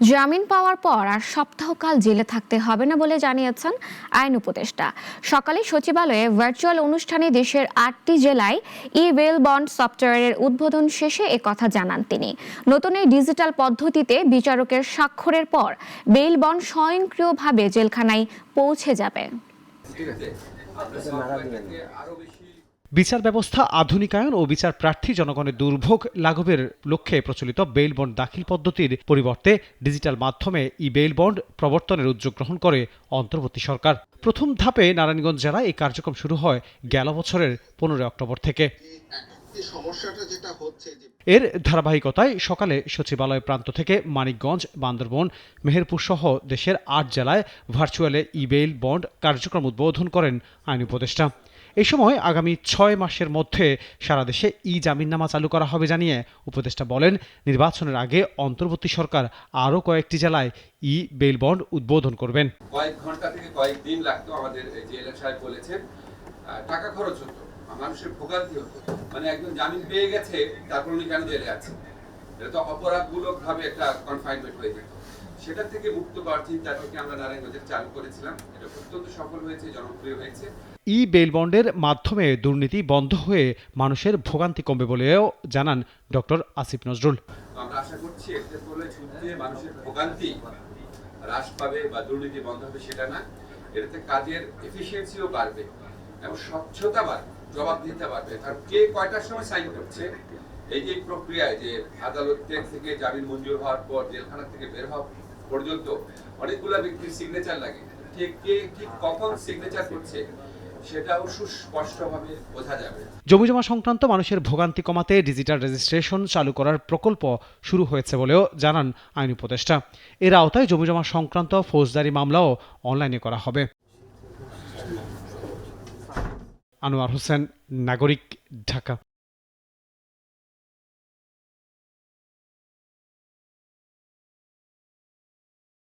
জামিন পাওয়ার পর আর সপ্তাহকাল জেলে থাকতে হবে না বলে জানিয়েছেন আইন উপদেষ্টা। সকালে সচিবালয়ে ভার্চুয়াল অনুষ্ঠানে দেশের ৮টি জেলায় বেল বন্ড সফটওয়্যারের উদ্বোধন শেষে একথা জানান তিনি। নতুন এই ডিজিটাল পদ্ধতিতে বিচারকের স্বাক্ষরের পর বেল বন্ড স্বয়ংক্রিয়ভাবে জেলখানায় পৌঁছে যাবে। বিচার ব্যবস্থা আধুনিকায়ন ও বিচার প্রার্থী জনগণের দুর্ভোগ লাঘবের লক্ষ্যে প্রচলিত বেইল বন্ড দাখিল পদ্ধতির পরিবর্তে ডিজিটাল মাধ্যমে বেইল বন্ড প্রবর্তনের উদ্যোগ গ্রহণ করে অন্তর্বর্তী সরকার। প্রথম ধাপে নারায়ণগঞ্জ জেলায় এই কার্যক্রম শুরু হয় গেল বছরের 15 অক্টোবর থেকে। এর ধারাবাহিকতায় সকালে সচিবালয় প্রান্ত থেকে মানিকগঞ্জ, বান্দরবন, মেহেরপুর সহ দেশের ৮ জেলায় ভার্চুয়ালে বেইল বন্ড কার্যক্রম উদ্বোধন করেন আইন উপদেষ্টা। এই সময় আগামী 6 মাসের মধ্যে সারা দেশে জামিননামা চালু করা হবে জানিয়ে উপদেষ্টা বলেন, নির্বাচনের আগে অন্তর্বর্তী সরকার আরও কয়েকটি জেলায় বেইল বন্ড উদ্বোধন করবেন। কয়েক ঘন্টা থেকে কয়েকদিন লাগতো, আমাদের জেলা সাহেব বলেছেন। টাকা খরচ হতো, মানুষের ভোগান্তি হতো। মানে একজন জামিন পেয়ে গেছে, তারপর উনি কেন জেলে আছে? এটা তো অপরাধমূলক ভাবে একটা কনফাইনমেন্ট হয়ে যেত। সেটা থেকে মুক্ত করার চিন্তা থেকে আমরা নারায়ণগঞ্জে চালু করেছিলাম। এটা অত্যন্ত সফল হয়েছে, জনপ্রিয় হয়েছে। বেইল বন্ডের মাধ্যমে দুর্নীতি বন্ধ হয়ে মানুষের ভোগান্তি কমবে বলেও জানান ডক্টর আসিফ নজরুল। আমরা আশা করছি এতে করে শুধু মানুষের ভোগান্তি হ্রাস পাবে বা দুর্নীতি বন্ধ হবে সেটা না, এটাতে কাজের এফিসিয়েন্সিও বাড়বে এবং স্বচ্ছতা বাড়বে, জবাবদিহিতা বাড়বে। কারণ কে কয়টার সময় সাইন করছে, এই যে প্রক্রিয়ায় যে আদালত থেকে জামিন মঞ্জুর হওয়ার পর জেলখানা থেকে বের হওয়া পর্যন্ত অনেকগুলো ব্যক্তির সিগনেচার লাগে। কে ঠিক কখন সিগনেচার করছে সেটাও সুস্পষ্টভাবে বোঝা যাবে। জমিজমা সংক্রান্ত মানুষের ভোগান্তি কমাতে ডিজিটাল রেজিস্ট্রেশন চালু করার প্রকল্প শুরু হয়েছে বলেও জানান আইন উপদেষ্টা। এর আওতায় জমিজমা সংক্রান্ত ফৌজদারি মামলাও অনলাইনে করা হবে। আনোয়ার হোসেন, নাগরিক, ঢাকা।